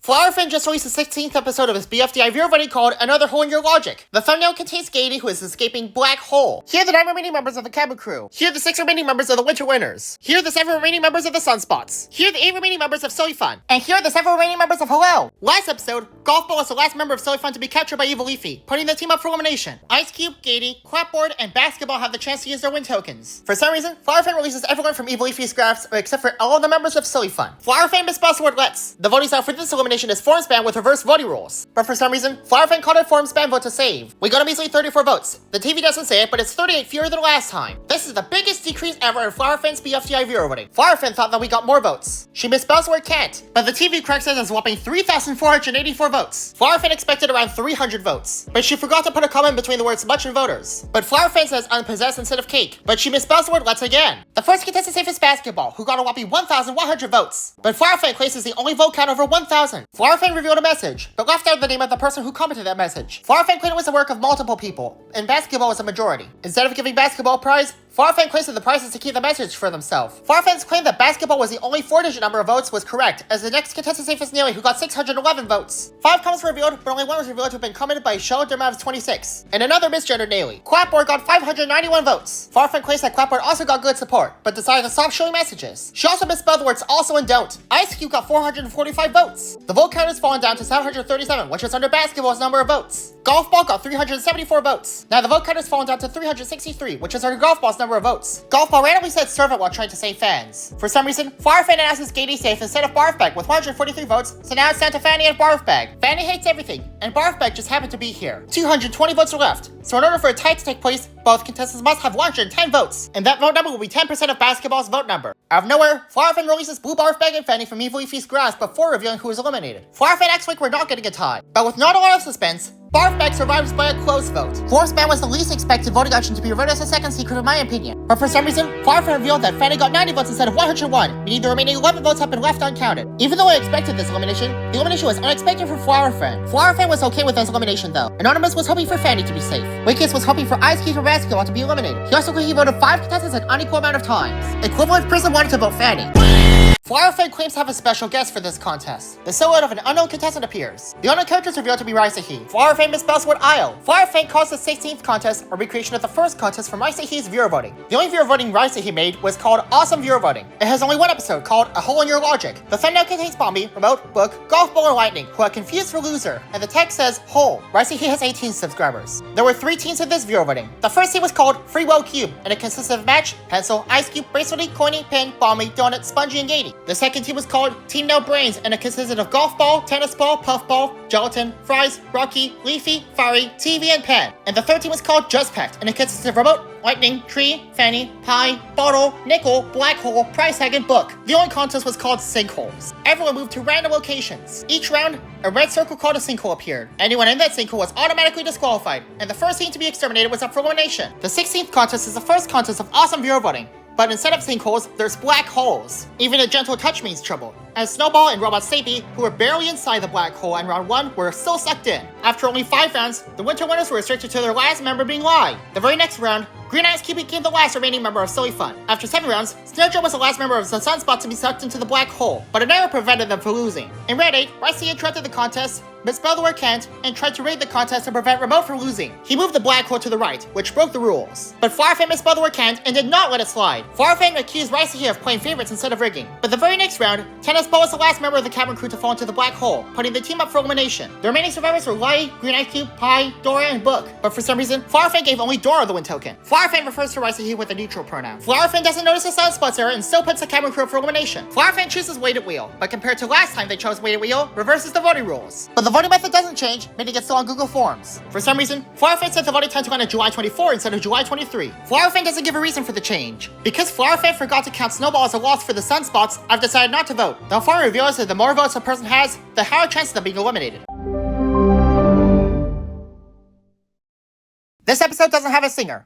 Flowerfin just released the 16th episode of his BFDI voting called Another Hole in Your Logic. The thumbnail contains Gady, who is escaping Black Hole. Here are the 9 remaining members of the cabin crew. Here are the 6 remaining members of the Winter Winners. Here are the 7 remaining members of the Sunspots. Here are the 8 remaining members of Silly Fun. And here are the 7 remaining members of Hello. Last episode, Golf Ball was the last member of Silly Fun to be captured by Evil Leafy, putting the team up for elimination. Ice Cube, Gady, Clapboard, and Basketball have the chance to use their win tokens. For some reason, Flowerfin releases everyone from Evil Leafy's graphs except for all of the members of Silly Fun. Flowerfin misspells the word let's. The voting style for this elimination is form span with reverse voting rules. But for some reason, Flowerfin called it form span vote to save. We got a measly 34 votes. The TV doesn't say it, but it's 38 fewer than last time. This is the biggest decrease ever in Flowerfin's BFDI viewer voting. Flowerfin thought that we got more votes. She misspells the word can't, but the TV corrects it as a whopping 3,484 votes. Flowerfin expected around 300 votes, but she forgot to put a comment between the words much and voters. But Flowerfin says unpossessed instead of cake, but she misspells the word let's again. The first contestant safe is Basketball, who got a whopping 1,100 votes. But Flowerfin claims is the only vote count over 1,000. Flowerfin revealed a message, but left out the name of the person who commented that message. Flowerfin claimed it was the work of multiple people, and Basketball was a majority. Instead of giving Basketball a prize, Flowerfin claims that the prize is to keep the message for themselves. Flowerfin's claim that Basketball was the only 4-digit number of votes was correct, as the next contestant safe is Neely, who got 611 votes. 5 comments were revealed, but only one was revealed to have been commented by Shell Dermavs 26, and another misgendered Neely. Clapboard got 591 votes. Flowerfin claims that Clapboard also got good support, but decided to stop showing messages. She also misspelled the words also and don't. Ice Cube got 445 votes. The vote count has fallen down to 737, which is under Basketball's number of votes. Golf Ball got 374 votes. Now the vote count has fallen down to 363, which is under Golf Ball's number of votes. Golf Ball randomly said servant while trying to save fans. For some reason, Flowerfin announces Gady safe instead of Barfbag with 143 votes, so now it's down to Fanny and Barfbag. Fanny hates everything, and Barfbag just happened to be here. 220 votes are left, so in order for a tie to take place, both contestants must have 110 votes, and that vote number will be 10% of Basketball's vote number. Out of nowhere, Flowerfin releases Blue Barfbag and Fanny from Evil Leafy's grasp before revealing who was eliminated. Flowerfin acts like we're not getting a tie, but with not a lot of suspense, Barfbag survives by a close vote. Form span was the least expected voting option to be revealed as a second secret in my opinion. But for some reason, Flowerfin revealed that Fanny got 90 votes instead of 101, meaning the remaining 11 votes have been left uncounted. Even though I expected this elimination, the elimination was unexpected for Flowerfin. Flowerfin was okay with this elimination though. Anonymous was hoping for Fanny to be safe. Wickes was hoping for Ice Cube and Basketball to be eliminated. He also claimed he voted 5 contestants an unequal amount of times. Equivalent Prism wanted to vote Fanny. Flowerfin claims to have a special guest for this contest. The silhouette of an unknown contestant appears. The unknown character is revealed to be Raisahi. Flowerfin misspells the word aisle. Flowerfin calls the 16th contest a recreation of the first contest from Raisahi's viewer voting. The only viewer voting Raisahi made was called Awesome Viewer Voting. It has only one episode called A Hole in Your Logic. The thumbnail contains Bombi, Remote, Book, Golf Ball, and Lightning, who are confused for loser, and the text says Hole. Raisahi has 18 subscribers. There were 3 teams with this viewer voting. The first team was called Free Will Cube, and it consisted of Match, Pencil, Ice Cube, Bracelety, Coiny, Pin, Bombi, Donut, Spongy, and Gady. The second team was called Team No Brains, and it consisted of Golf Ball, Tennis Ball, Puffball, Gelatin, Fries, Rocky, Leafy, Fiery, TV, and Pen. And the third team was called Just Packed, and it consisted of Remote, Lightning, Tree, Fanny, Pie, Bottle, Nickel, Black Hole, Price Tag, and Book. The only contest was called Sinkholes. Everyone moved to random locations. Each round, a red circle called a sinkhole appeared. Anyone in that sinkhole was automatically disqualified, and the first team to be exterminated was up for elimination. The 16th contest is the first contest of awesome viewer voting. But instead of sinkholes, there's black holes. Even a gentle touch means trouble, as Snowball and Robot Sapy, who were barely inside the black hole in round 1, were still sucked in. After only 5 rounds, the Winter Winners were restricted to their last member being Lai. The very next round, Green Ice Cube became the last remaining member of Silly Fun. After 7 rounds, Snowjoe was the last member of the Sunspot to be sucked into the black hole, but it never prevented them from losing. In Red 8, Ricey interrupted the contest, misspelled the word can't, and tried to raid the contest to prevent Remote from losing. He moved the black hole to the right, which broke the rules. But Flowerfin misspelled the word can't and did not let it slide. Flowerfin accused Ricey of playing favorites instead of rigging. But the very next round, Tennis Ball was the last member of the cabin crew to fall into the black hole, putting the team up for elimination. The remaining survivors were Lai, Green Ice Cube, Pie, Dora, and Book. But for some reason, Flowerfin gave only Dora the win token. Flowerfin refers to Ricey with a neutral pronoun. Flowerfin doesn't notice the Sunspots error and still puts the cabin crew up for elimination. Flowerfin chooses weighted wheel, but compared to last time they chose weighted wheel, reverses the voting rules. But the voting method doesn't change, meaning it's still on Google Forms. For some reason, Flowerfin set the voting time to run on July 24 instead of July 23. Flowerfin doesn't give a reason for the change. Because Flowerfin forgot to count Snowball as a loss for the Sunspots, I've decided not to vote. The forum reveals that the more votes a person has, the higher chance of them being eliminated. This episode doesn't have a singer.